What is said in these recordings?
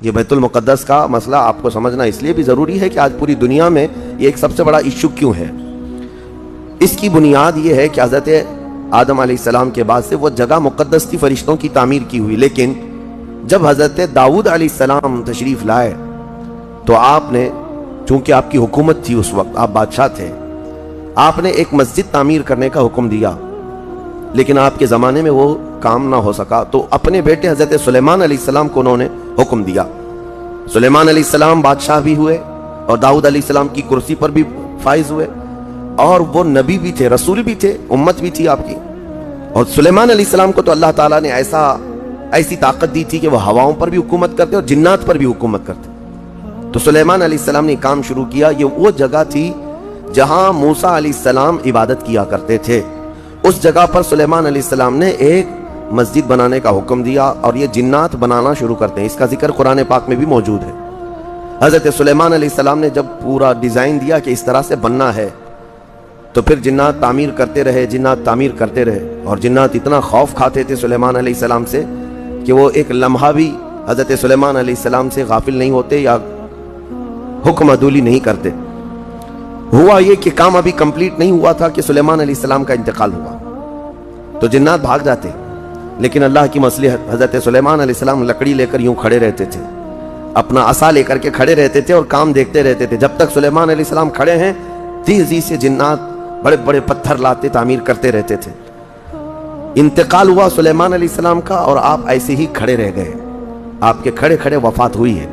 یہ بیت المقدس کا مسئلہ آپ کو سمجھنا اس لیے بھی ضروری ہے کہ آج پوری دنیا میں یہ ایک سب سے بڑا ایشو کیوں ہے۔ اس کی بنیاد یہ ہے کہ حضرت آدم علیہ السلام کے بعد سے وہ جگہ مقدس تھی، فرشتوں کی تعمیر کی ہوئی، لیکن جب حضرت داؤد علیہ السلام تشریف لائے تو آپ نے، چونکہ آپ کی حکومت تھی اس وقت، آپ بادشاہ تھے، آپ نے ایک مسجد تعمیر کرنے کا حکم دیا، لیکن آپ کے زمانے میں وہ کام نہ ہو سکا، تو اپنے بیٹے حضرت سلیمان علیہ السلام کو انہوں نے حکم دیا۔ سلیمان علیہ السلام بادشاہ بھی ہوئے اور داؤد علیہ السلام کی کرسی پر بھی فائز ہوئے، اور وہ نبی بھی تھے، رسول بھی تھے، امت بھی تھی آپ کی۔ اور سلیمان علیہ السلام کو تو اللہ تعالیٰ نے ایسی طاقت دی تھی کہ وہ ہواؤں پر بھی حکومت کرتے اور جنات پر بھی حکومت کرتے۔ تو سلیمان علیہ السلام نے کام شروع کیا۔ یہ وہ جگہ تھی جہاں موسیٰ علیہ السلام عبادت کیا کرتے تھے، اس جگہ پر سلیمان علیہ السلام نے ایک مسجد بنانے کا حکم دیا، اور یہ جنات بنانا شروع کرتے ہیں۔ اس کا ذکر قرآن پاک میں بھی موجود ہے۔ حضرت سلیمان علیہ السلام نے جب پورا ڈیزائن دیا کہ اس طرح سے بننا ہے، تو پھر جنات تعمیر کرتے رہے، اور جنات اتنا خوف کھاتے تھے سلیمان علیہ السلام سے کہ وہ ایک لمحہ بھی حضرت سلیمان علیہ السلام سے غافل نہیں ہوتے یا حکم عدولی نہیں کرتے۔ ہوا یہ کہ کام ابھی کمپلیٹ نہیں ہوا تھا کہ سلیمان علیہ السلام کا انتقال ہوا، تو جنات بھاگ جاتے، لیکن اللہ کی مصلحت، حضرت سلیمان علیہ السلام لکڑی لے کر یوں کھڑے رہتے تھے، اپنا عصا لے کر کے کھڑے رہتے تھے اور کام دیکھتے رہتے تھے۔ جب تک سلیمان علیہ السلام کھڑے ہیں، تیزی سے جنات بڑے بڑے پتھر لاتے تعمیر کرتے رہتے تھے۔ انتقال ہوا سلیمان علیہ السلام کا، اور آپ ایسے ہی کھڑے رہ گئے، آپ کے کھڑے کھڑے وفات ہوئی ہے۔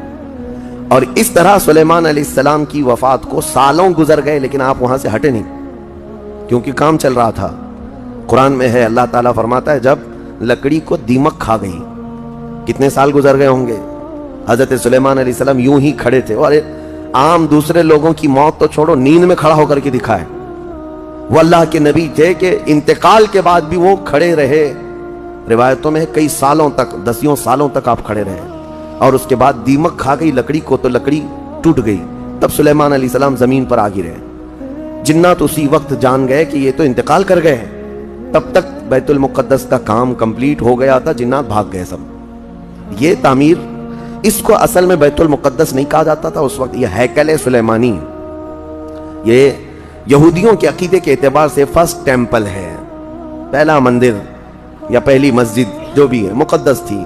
اور اس طرح سلیمان علیہ السلام کی وفات کو سالوں گزر گئے، لیکن آپ وہاں سے ہٹے نہیں، کیونکہ کام چل رہا تھا۔ قرآن میں ہے، اللہ تعالیٰ فرماتا ہے جب لکڑی کو دیمک کھا گئی، کتنے سال گزر گئے ہوں گے، حضرت سلیمان علیہ السلام یوں ہی کھڑے تھے۔ اور عام دوسرے لوگوں کی موت تو چھوڑو، نیند میں کھڑا ہو کر کے دکھائے، وہ اللہ کے نبی تھے کہ انتقال کے بعد بھی وہ کھڑے رہے۔ روایتوں میں کئی سالوں تک، دسیوں سالوں تک آپ کھڑے رہے، اور اس کے بعد دیمک کھا گئی لکڑی کو، تو لکڑی ٹوٹ گئی، تب سلیمان علیہ السلام زمین پر آ گرے۔ جنات اسی وقت جان گئے کہ یہ تو انتقال کر گئے ہیں، تب تک بیت المقدس کا کام کمپلیٹ ہو گیا تھا، جنات بھاگ گئے سب۔ یہ تعمیر، اس کو اصل میں بیت المقدس نہیں کہا جاتا تھا اس وقت، یہ ہیکل سلیمانی، یہ یہودیوں کے عقیدے کے اعتبار سے فرسٹ ٹیمپل ہے، پہلا مندر یا پہلی مسجد جو بھی ہے، مقدس تھی۔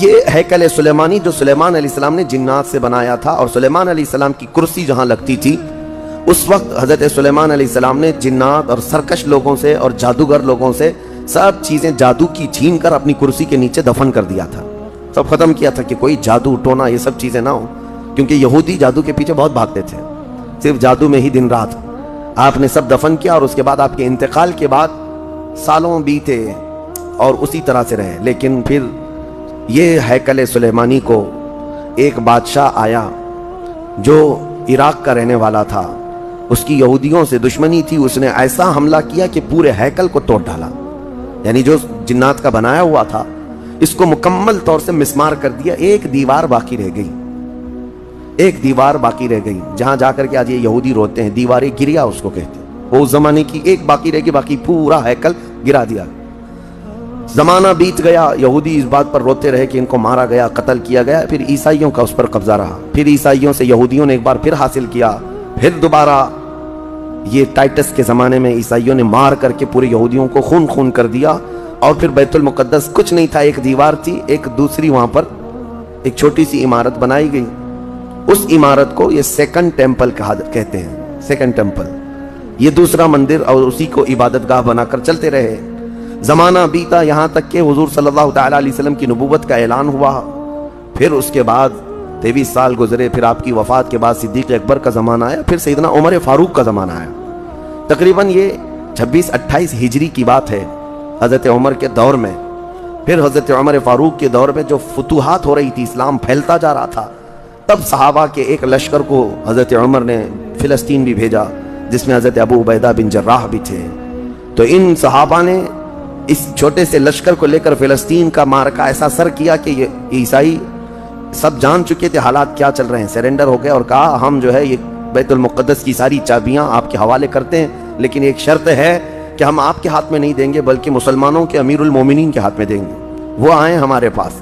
یہ ہیکل سلیمانی جو سلیمان علیہ السلام نے جنات سے بنایا تھا، اور سلیمان علیہ السلام کی کرسی جہاں لگتی تھی، اس وقت حضرت سلیمان علیہ السلام نے جنات اور سرکش لوگوں سے اور جادوگر لوگوں سے سب چیزیں جادو کی چھین کر اپنی کرسی کے نیچے دفن کر دیا تھا، سب ختم کیا تھا کہ کوئی جادو ٹونا یہ سب چیزیں نہ ہو، کیونکہ یہودی جادو کے پیچھے بہت بھاگتے تھے، صرف جادو میں ہی دن رات۔ آپ نے سب دفن کیا، اور اس کے بعد آپ کے انتقال کے بعد سالوں بیتے اور اسی طرح سے رہے۔ لیکن پھر یہ ہیکل سلیمانی کو ایک بادشاہ آیا جو عراق کا رہنے والا تھا، اس کی یہودیوں سے دشمنی تھی، اس نے ایسا حملہ کیا کہ پورے ہیکل کو توڑ ڈالا، یعنی جو جنات کا بنایا ہوا تھا اس کو مکمل طور سے مسمار کر دیا۔ ایک دیوار باقی رہ گئی، ایک دیوار باقی رہ گئی، جہاں جا کر کے آج یہ یہودی روتے ہیں، دیوار گریا اس کو کہتے ہیں، وہ اس زمانے کی ایک باقی رہ گئی، باقی پورا ہیکل گرا دیا۔ زمانہ بیت گیا، یہودی اس بات پر روتے رہے کہ ان کو مارا گیا، قتل کیا گیا، پھر عیسائیوں کا اس پر قبضہ رہا، پھر عیسائیوں سے یہودیوں نے ایک بار پھر حاصل کیا، پھر دوبارہ یہ ٹائٹس کے زمانے میں عیسائیوں نے مار کر کے پورے یہودیوں کو خون خون کر دیا، اور پھر بیت المقدس کچھ نہیں تھا، ایک دیوار تھی، ایک دوسری وہاں پر ایک چھوٹی سی عمارت بنائی گئی، اس عمارت کو یہ سیکنڈ ٹیمپل کہتے ہیں، سیکنڈ ٹیمپل، یہ دوسرا مندر، اور اسی کو عبادت گاہ بنا کر چلتے رہے۔ زمانہ بیتا، یہاں تک کہ حضور صلی اللہ تعالیٰ علیہ وسلم کی نبوت کا اعلان ہوا، پھر اس کے بعد 23 سال گزرے، پھر آپ کی وفات کے بعد صدیق اکبر کا زمانہ آیا، پھر سیدنا عمر فاروق کا زمانہ آیا۔ تقریباً یہ 26-28 ہجری کی بات ہے، حضرت عمر کے دور میں۔ پھر حضرت عمر فاروق کے دور میں جو فتوحات ہو رہی تھی، اسلام پھیلتا جا رہا تھا، تب صحابہ کے ایک لشکر کو حضرت عمر نے فلسطین بھی بھیجا، جس میں حضرت ابو عبیدہ بن جراح بھی تھے۔ تو ان صحابہ نے اس چھوٹے سے لشکر کو لے کر فلسطین کا معرکہ ایسا سر کیا کہ یہ عیسائی سب جان چکے تھے حالات کیا چل رہے ہیں، سرنڈر ہو گئے اور کہا ہم جو ہے یہ بیت المقدس کی ساری چابیاں آپ کے حوالے کرتے ہیں، لیکن ایک شرط ہے کہ ہم آپ کے ہاتھ میں نہیں دیں گے بلکہ مسلمانوں کے امیر المومنین کے ہاتھ میں دیں گے، وہ آئیں ہمارے پاس۔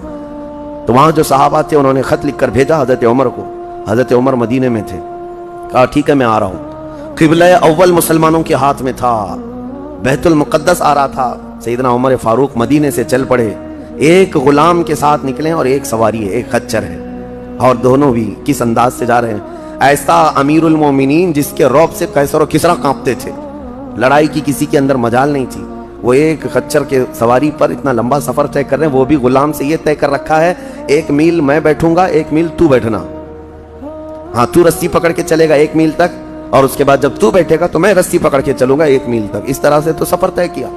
تو وہاں جو صحابہ تھے انہوں نے خط لکھ کر بھیجا حضرت عمر کو. حضرت عمر مدینے میں تھے. کہا ٹھیک ہے میں آ رہا ہوں. قبلہ اول مسلمانوں کے ہاتھ میں تھا, بیت المقدس آ رہا تھا. سیدنا عمر فاروق مدینے سے چل پڑے. ایک غلام کے ساتھ نکلے اور ایک سواری ہے, ایک خچر ہے, اور دونوں بھی کس انداز سے جا رہے ہیں. ایسا امیر المومنین جس کے رعب سے قیصر و کسریٰ کانپتے تھے. لڑائی کی کسی کے اندر مجال نہیں تھی. وہ ایک خچر کے سواری پر اتنا لمبا سفر طے کر رہے ہیں. وہ بھی غلام سے یہ طے کر رکھا ہے 1 میل میں بیٹھوں گا, 1 میل تو بیٹھنا. ہاں تو رسی پکڑ کے چلے گا 1 میل تک, اور اس کے بعد جب تو بیٹھے گا تو میں رسی پکڑ کے چلوں گا 1 میل تک. اس طرح سے تو سفر طے کیا.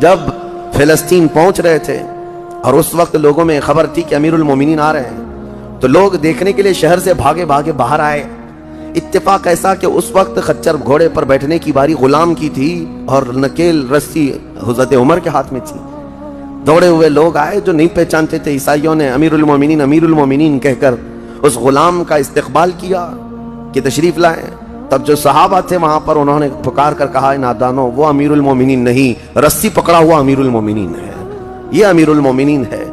جب فلسطین پہنچ رہے تھے اور اس وقت لوگوں میں خبر تھی کہ امیر المومنین آ رہے ہیں, تو لوگ دیکھنے کے لیے شہر سے بھاگے بھاگے باہر آئے. اتفاق ایسا کہ اس وقت خچر گھوڑے پر بیٹھنے کی باری غلام کی تھی اور نکیل رسی حضرت عمر کے ہاتھ میں تھی. دوڑے ہوئے لوگ آئے جو نہیں پہچانتے تھے. عیسائیوں نے امیر المومنین کہہ کر اس غلام کا استقبال کیا کہ تشریف لائیں. تب جو صحابہ تھے وہاں پر انہوں نے پکار کر کہا نادانو, وہ امیر المومنین نہیں, رسی پکڑا ہوا امیر المومنین ہے. یہ امیر المومنین ہے.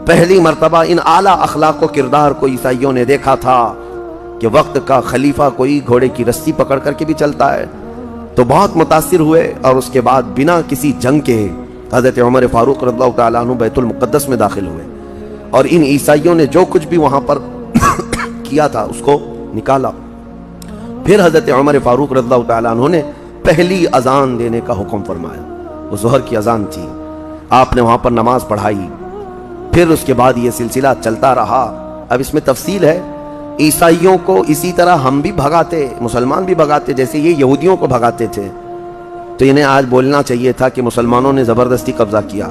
پہلی مرتبہ ان اعلیٰ اخلاق و کردار کو عیسائیوں نے دیکھا تھا کہ وقت کا خلیفہ کوئی گھوڑے کی رسی پکڑ کر کے بھی چلتا ہے. تو بہت متاثر ہوئے, اور اس کے بعد بنا کسی جنگ کے حضرت عمر فاروق رضی اللہ تعالیٰ عنہ بیت المقدس میں داخل ہوئے, اور ان عیسائیوں نے جو کچھ بھی وہاں پر کیا تھا اس کو نکالا. پھر حضرت عمر فاروق رضی اللہ تعالیٰ عنہ نے پہلی اذان دینے کا حکم فرمایا. وہ ظہر کی اذان تھی. آپ نے وہاں پر نماز پڑھائی. پھر اس کے بعد یہ سلسلہ چلتا رہا. اب اس میں تفصیل ہے. عیسائیوں کو اسی طرح ہم بھی بھگاتے, مسلمان بھی بھگاتے, جیسے یہ یہودیوں کو بھگاتے تھے. تو انہیں آج بولنا چاہیے تھا کہ مسلمانوں نے زبردستی قبضہ کیا.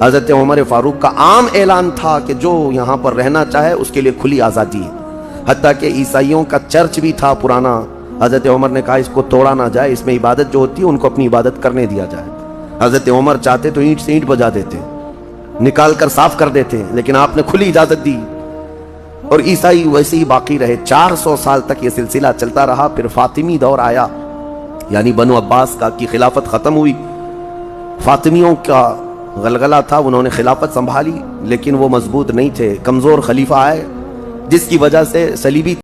حضرت عمر فاروق کا عام اعلان تھا کہ جو یہاں پر رہنا چاہے اس کے لیے کھلی آزادی. حتیٰ کہ عیسائیوں کا چرچ بھی تھا پرانا. حضرت عمر نے کہا اس کو توڑا نہ جائے, اس میں عبادت جو ہوتی ہے ان کو اپنی عبادت کرنے دیا جائے. حضرت عمر چاہتے تو اینٹ سے اینٹ بجا دیتے, نکال کر صاف کر دیتے, لیکن آپ نے کھلی اجازت دی. اور عیسائی ویسے ہی باقی رہے. 400 سال تک یہ سلسلہ چلتا رہا. پھر فاطمی دور آیا, یعنی بنو عباس کا کی خلافت ختم ہوئی. فاطمیوں کا غلغلہ تھا, انہوں نے خلافت سنبھالی, لیکن وہ مضبوط نہیں تھے. کمزور خلیفہ آئے جس کی وجہ سے صلیبی